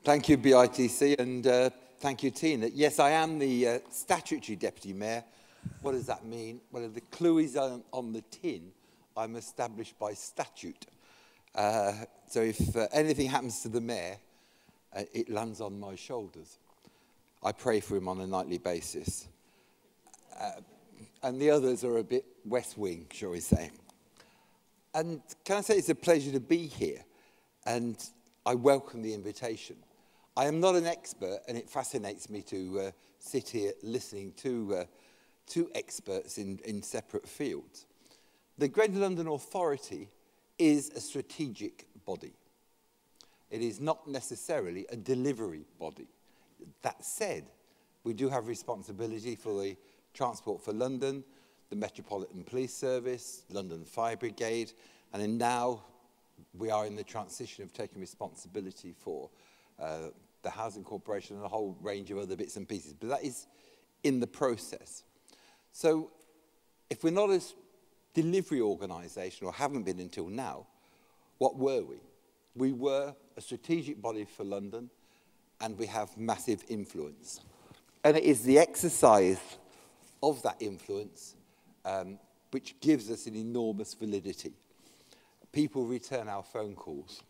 Thank you, BITC, and thank you, Tina. Yes, I am the statutory Deputy Mayor. What does that mean? Well, the clue is on the tin. I'm established by statute. So if anything happens to the Mayor, it lands on my shoulders. I pray for him on a nightly basis. And the others are a bit West Wing, shall we say. And can I say it's a pleasure to be here, and I welcome the invitation. I am not an expert, and it fascinates me to sit here listening to experts in separate fields. The Greater London Authority is a strategic body. It is not necessarily a delivery body. That said, we do have responsibility for the Transport for London, the Metropolitan Police Service, London Fire Brigade, and then now we are in the transition of taking responsibility for the Housing Corporation and a whole range of other bits and pieces. But that is in the process. So if we're not a delivery organisation, or haven't been until now, what were we? We were a strategic body for London, and we have massive influence. And it is the exercise of that influence which gives us an enormous validity. People return our phone calls.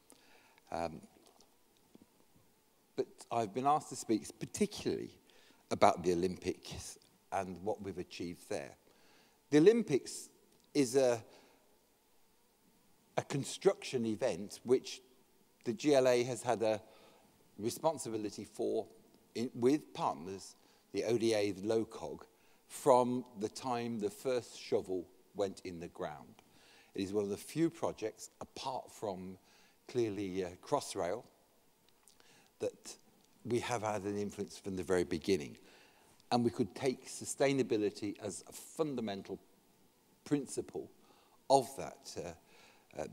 But I've been asked to speak particularly about the Olympics and what we've achieved there. The Olympics is a construction event which the GLA has had a responsibility for with partners, the ODA, the LOCOG, from the time the first shovel went in the ground. It is one of the few projects, apart from clearly Crossrail, that we have had an influence from the very beginning. And we could take sustainability as a fundamental principle of that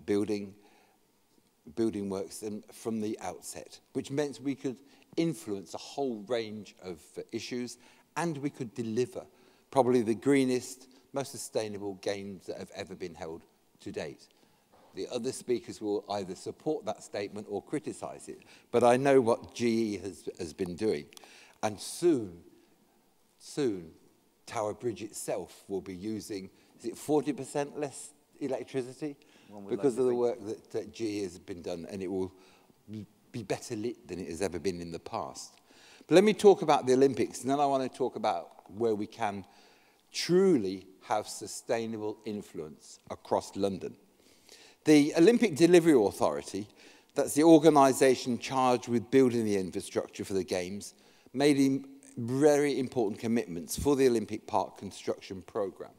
building works and from the outset, which meant we could influence a whole range of issues, and we could deliver probably the greenest, most sustainable games that have ever been held to date. The other speakers will either support that statement or criticise it, but I know what GE has been doing, and soon, Tower Bridge itself will be using, is it 40% less electricity? Because of the work that GE has been done, and it will be better lit than it has ever been in the past. But let me talk about the Olympics, and then I want to talk about where we can truly have sustainable influence across London. The Olympic Delivery Authority, that's the organisation charged with building the infrastructure for the Games, made very important commitments for the Olympic Park construction programme.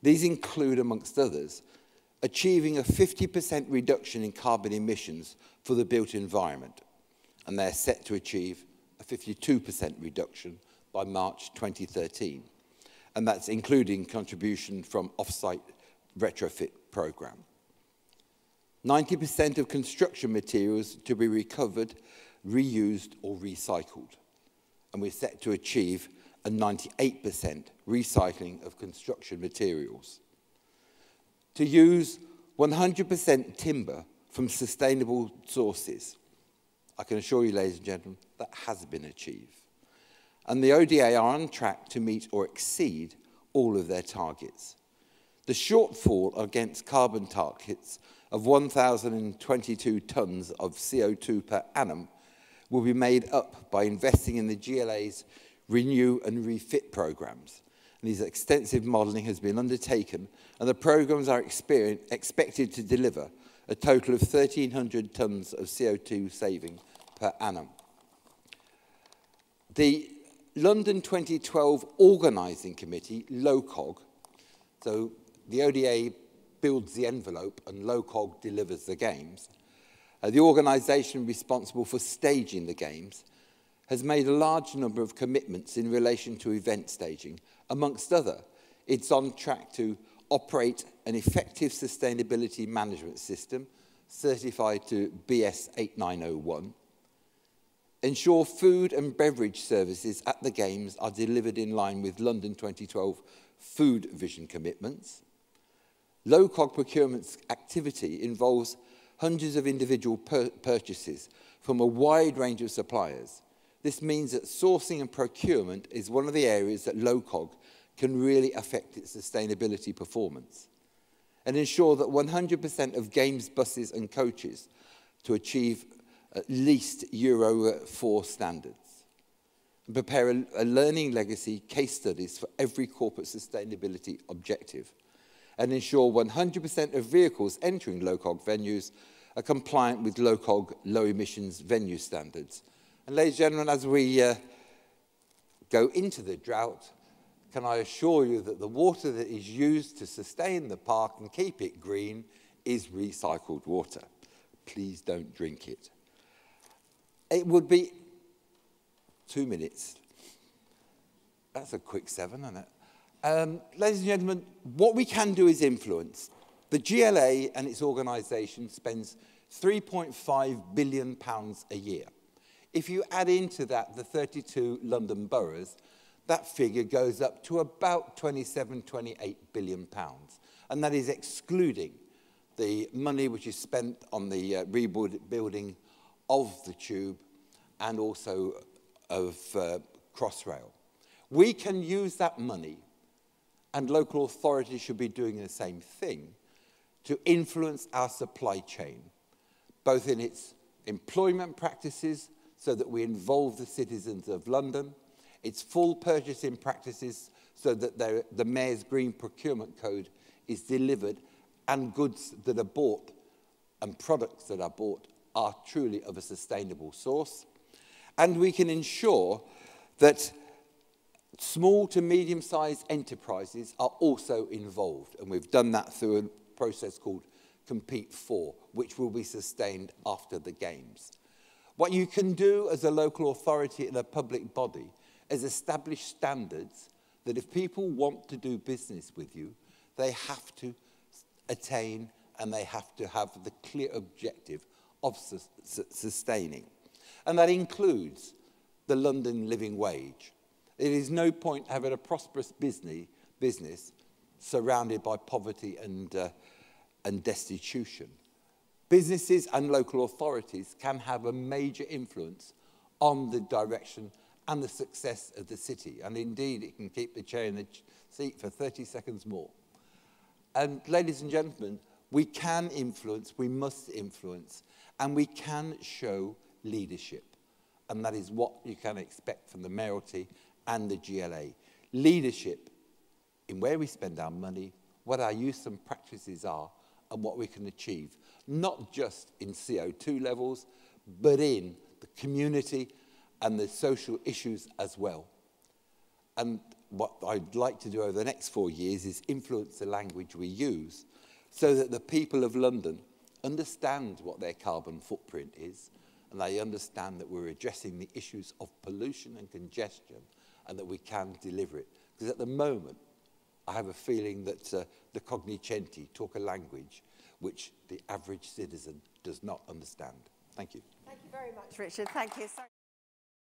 These include, amongst others, achieving a 50% reduction in carbon emissions for the built environment, and they're set to achieve a 52% reduction by March 2013, and that's including contribution from off-site retrofit programme. 90% of construction materials to be recovered, reused or recycled, and we're set to achieve a 98% recycling of construction materials. To use 100% timber from sustainable sources. I can assure you, ladies and gentlemen, that has been achieved. And the ODA are on track to meet or exceed all of their targets. The shortfall against carbon targets of 1,022 tonnes of CO2 per annum will be made up by investing in the GLA's Renew and Refit programmes. And these extensive modelling has been undertaken, and the programmes are expected to deliver a total of 1,300 tonnes of CO2 saving per annum. The London 2012 Organising Committee, LOCOG, so the ODA builds the envelope and LOCOG delivers the Games. The organisation responsible for staging the Games has made a large number of commitments in relation to event staging. Amongst other, it's on track to operate an effective sustainability management system certified to BS 8901, ensure food and beverage services at the Games are delivered in line with London 2012 food vision commitments. LOCOG procurement's activity involves hundreds of individual purchases from a wide range of suppliers. This means that sourcing and procurement is one of the areas that low-cog can really affect its sustainability performance and ensure that 100% of games buses and coaches to achieve at least Euro 4 standards, and prepare a learning legacy case studies for every corporate sustainability objective, and ensure 100% of vehicles entering low-cog venues are compliant with low-cog, low-emissions venue standards. And ladies and gentlemen, as we go into the drought, can I assure you that the water that is used to sustain the park and keep it green is recycled water. Please don't drink it. It would be 2 minutes. That's a quick 7, isn't it? Ladies and gentlemen, what we can do is influence. The GLA and its organisation spends £3.5 billion a year. If you add into that the 32 London boroughs, that figure goes up to about 27, 28 billion pounds. And that is excluding the money which is spent on the rebuilding of the tube and also of Crossrail. We can use that money, and local authorities should be doing the same thing, to influence our supply chain, both in its employment practices, so that we involve the citizens of London, its full purchasing practices, so that the Mayor's Green Procurement Code is delivered, and goods that are bought and products that are bought are truly of a sustainable source. And we can ensure that small to medium-sized enterprises are also involved. And we've done that through a process called Compete For, which will be sustained after the Games. What you can do as a local authority and a public body is establish standards that if people want to do business with you, they have to attain and they have to have the clear objective of sustaining. And that includes the London living wage. It is no point having a prosperous business surrounded by poverty and destitution. Businesses and local authorities can have a major influence on the direction and the success of the city. And indeed, it can keep the chair in the seat for 30 seconds more. And ladies and gentlemen, we can influence, we must influence, and we can show leadership. And that is what you can expect from the Mayoralty and the GLA. Leadership in where we spend our money, what our use and practices are, and what we can achieve. Not just in CO2 levels, but in the community and the social issues as well. And what I'd like to do over the next 4 years is influence the language we use so that the people of London understand what their carbon footprint is, and they understand that we're addressing the issues of pollution and congestion and that we can deliver it. Because at the moment, I have a feeling that the cognoscenti talk a language which the average citizen does not understand. Thank you. Thank you very much, Richard. Thank you.